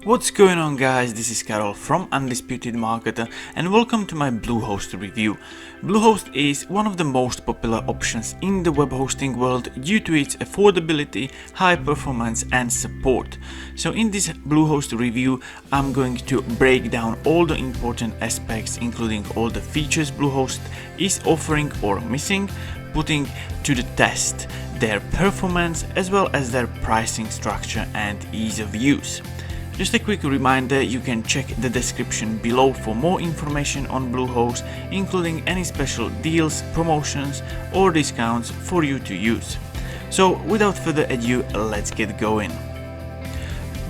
What's going on, guys? This is Karol from Undisputed Marketer and welcome to my Bluehost review. Bluehost is one of the most popular options in the web hosting world due to its affordability, high performance and support. So in this Bluehost review, I'm going to break down all the important aspects, including all the features Bluehost is offering or missing, putting to the test their performance as well as their pricing structure and ease of use. Just a quick reminder, you can check the description below for more information on Bluehost, including any special deals, promotions or discounts for you to use. So without further ado, let's get going.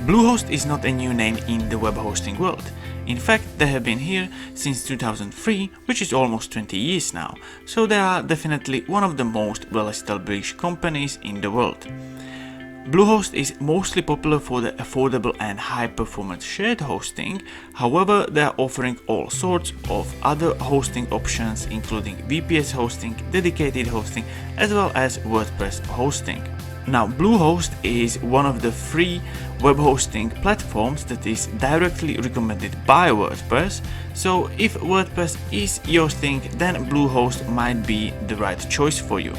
Bluehost is not a new name in the web hosting world. In fact, they have been here since 2003, which is almost 20 years now, so they are definitely one of the most well-established companies in the world. Bluehost is mostly popular for the affordable and high-performance shared hosting. However, they are offering all sorts of other hosting options, including VPS hosting, dedicated hosting, as well as WordPress hosting. Now, Bluehost is one of the free web hosting platforms that is directly recommended by WordPress. So if WordPress is your thing, then Bluehost might be the right choice for you.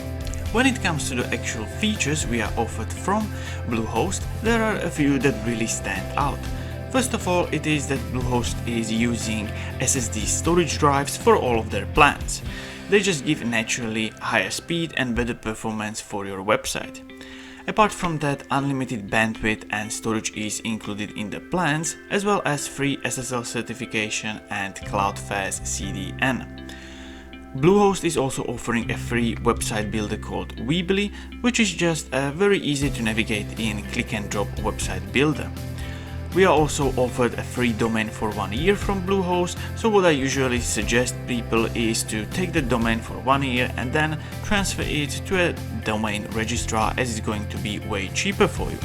When it comes to the actual features we are offered from Bluehost, there are a few that really stand out. First of all, it is that Bluehost is using SSD storage drives for all of their plans. They just give naturally higher speed and better performance for your website. Apart from that, unlimited bandwidth and storage is included in the plans, as well as free SSL certification and CloudFast CDN. Bluehost is also offering a free website builder called Weebly, which is just a very easy to navigate in click and drop website builder. We are also offered a free domain for 1 year from Bluehost, so what I usually suggest people is to take the domain for 1 year and then transfer it to a domain registrar, as it's going to be way cheaper for you.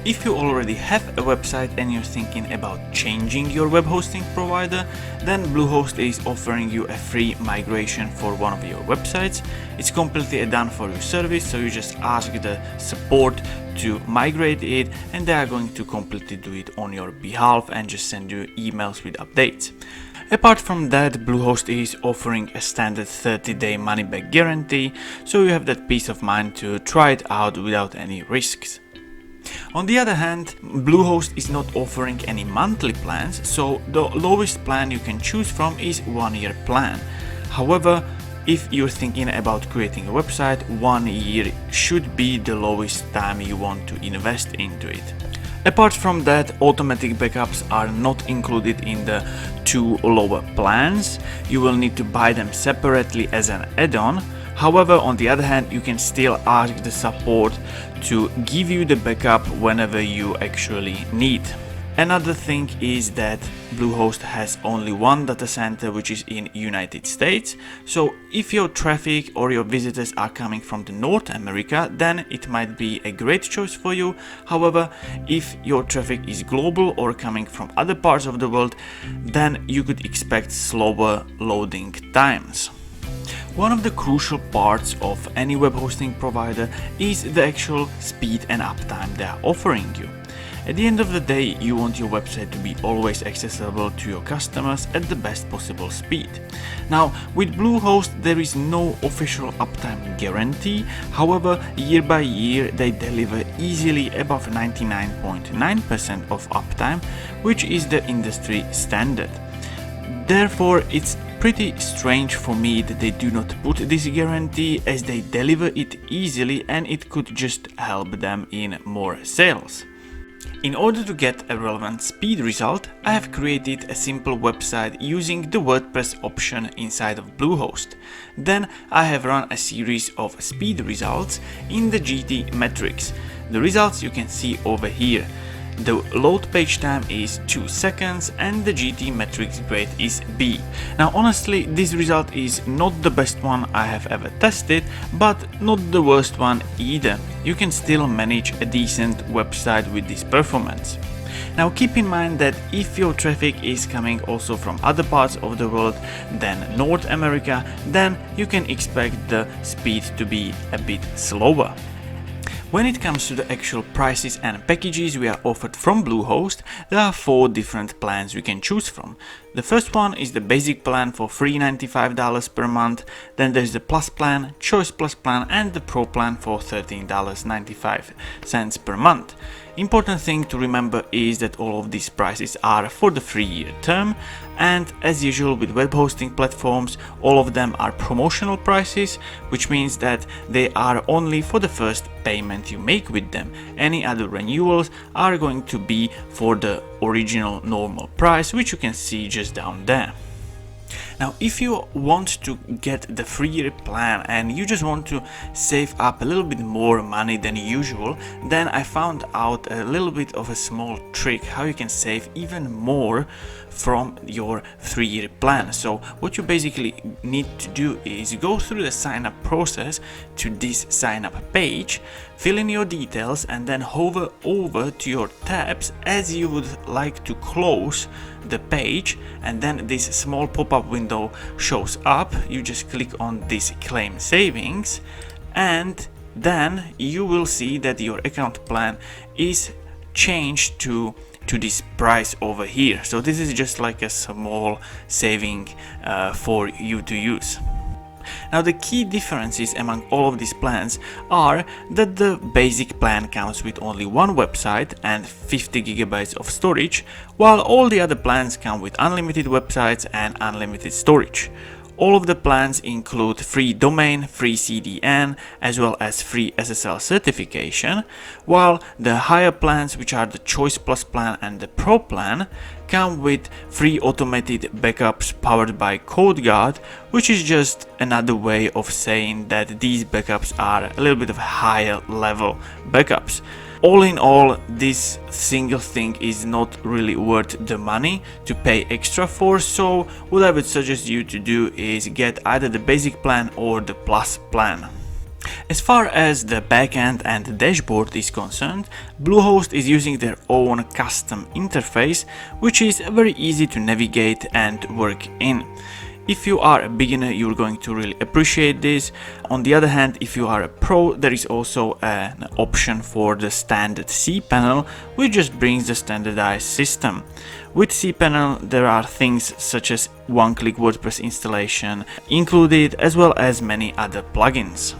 If you already have a website and you're thinking about changing your web hosting provider, then Bluehost is offering you a free migration for one of your websites. It's completely a done for you service, so you just ask the support to migrate it and they are going to completely do it on your behalf and just send you emails with updates. Apart from that, Bluehost is offering a standard 30-day money-back guarantee, so you have that peace of mind to try it out without any risks. On the other hand, Bluehost is not offering any monthly plans, so the lowest plan you can choose from is 1 year plan. However, if you're thinking about creating a website, 1 year should be the lowest time you want to invest into it. Apart from that, automatic backups are not included in the two lower plans. You will need to buy them separately as an add-on. However, on the other hand, you can still ask the support to give you the backup whenever you actually need. Another thing is that Bluehost has only one data center, which is in United States. So if your traffic or your visitors are coming from the North America, then it might be a great choice for you. However, if your traffic is global or coming from other parts of the world, then you could expect slower loading times. One of the crucial parts of any web hosting provider is the actual speed and uptime they are offering you. At the end of the day, you want your website to be always accessible to your customers at the best possible speed. Now, with Bluehost, there is no official uptime guarantee. However, year by year, they deliver easily above 99.9% of uptime, which is the industry standard. Therefore, it's pretty strange for me that they do not put this guarantee, as they deliver it easily and it could just help them in more sales. In order to get a relevant speed result, I have created a simple website using the WordPress option inside of Bluehost. Then I have run a series of speed results in the GTmetrix. The results you can see over here. The load page time is 2 seconds and the GTmetrix grade is B. Now honestly, this result is not the best one I have ever tested, but not the worst one either. You can still manage a decent website with this performance. Now keep in mind that if your traffic is coming also from other parts of the world than North America, then you can expect the speed to be a bit slower. When it comes to the actual prices and packages we are offered from Bluehost, there are 4 different plans we can choose from. The first one is the basic plan for $395 per month, then there's the Plus plan, Choice Plus plan and the Pro plan for $13.95 per month. Important thing to remember is that all of these prices are for the 3-year term, and as usual with web hosting platforms, all of them are promotional prices, which means that they are only for the first payment you make with them. Any other renewals are going to be for the original normal price, which you can see just down there. Now, if you want to get the 3-year plan and you just want to save up a little bit more money than usual, then I found out a little bit of a small trick how you can save even more from your 3-year plan. So what you basically need to do is go through the sign up process to this sign up page, fill in your details and then hover over to your tabs as you would like to close the page, and then this small pop-up window shows up. You just click on this claim savings and then you will see that your account plan is changed to this price over here. So this is just like a small saving for you to use. Now the key differences among all of these plans are that the basic plan comes with only one website and 50 GB of storage, while all the other plans come with unlimited websites and unlimited storage. All of the plans include free domain, free CDN, as well as free SSL certification, while the higher plans, which are the Choice Plus plan and the Pro plan, come with free automated backups powered by CodeGuard, which is just another way of saying that these backups are a little bit of higher level backups. All in all, this single thing is not really worth the money to pay extra for, so what I would suggest you to do is get either the basic plan or the Plus plan. As far as the backend and the dashboard is concerned, Bluehost is using their own custom interface, which is very easy to navigate and work in. If you are a beginner, you're going to really appreciate this. On the other hand, if you are a pro, there is also an option for the standard cPanel, which just brings the standardized system. With cPanel, there are things such as one-click WordPress installation included, as well as many other plugins.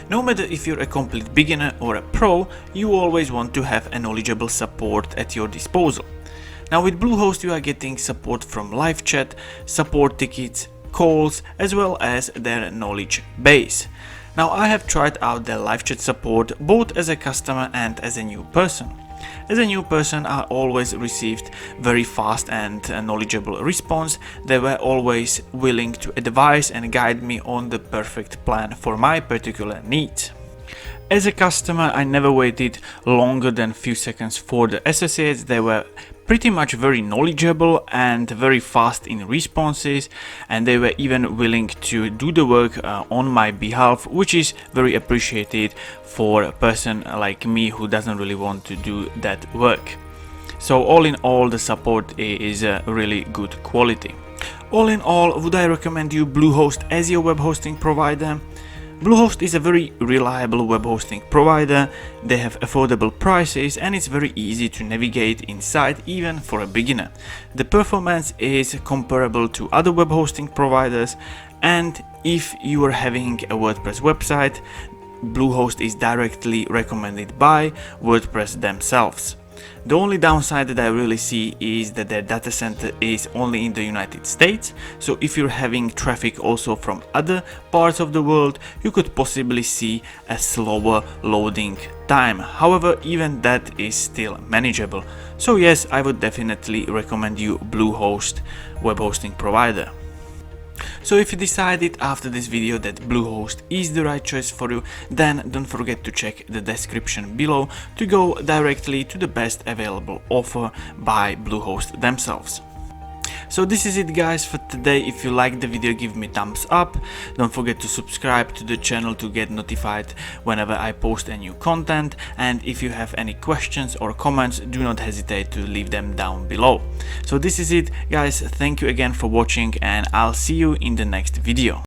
No matter if you're a complete beginner or a pro, you always want to have a knowledgeable support at your disposal. Now with Bluehost you are getting support from live chat, support tickets, calls, as well as their knowledge base. Now I have tried out their live chat support both as a customer and as a new person. As a new person, I always received very fast and knowledgeable response. They were always willing to advise and guide me on the perfect plan for my particular needs. As a customer, I never waited longer than a few seconds for the associates. They were pretty much very knowledgeable and very fast in responses, and they were even willing to do the work on my behalf, which is very appreciated for a person like me who doesn't really want to do that work. So all in all, the support is really good quality. All in all, would I recommend you Bluehost as your web hosting provider? Bluehost is a very reliable web hosting provider. They have affordable prices and it's very easy to navigate inside even for a beginner. The performance is comparable to other web hosting providers, and if you are having a WordPress website, Bluehost is directly recommended by WordPress themselves. The only downside that I really see is that their data center is only in the United States, so if you're having traffic also from other parts of the world, you could possibly see a slower loading time. However, even that is still manageable. So yes, I would definitely recommend you Bluehost web hosting provider. So if you decided after this video that Bluehost is the right choice for you, then don't forget to check the description below to go directly to the best available offer by Bluehost themselves. So this is it guys for today. If you liked the video, give me thumbs up. Don't forget to subscribe to the channel to get notified whenever I post a new content, and if you have any questions or comments, do not hesitate to leave them down below. So this is it guys, thank you again for watching and I'll see you in the next video.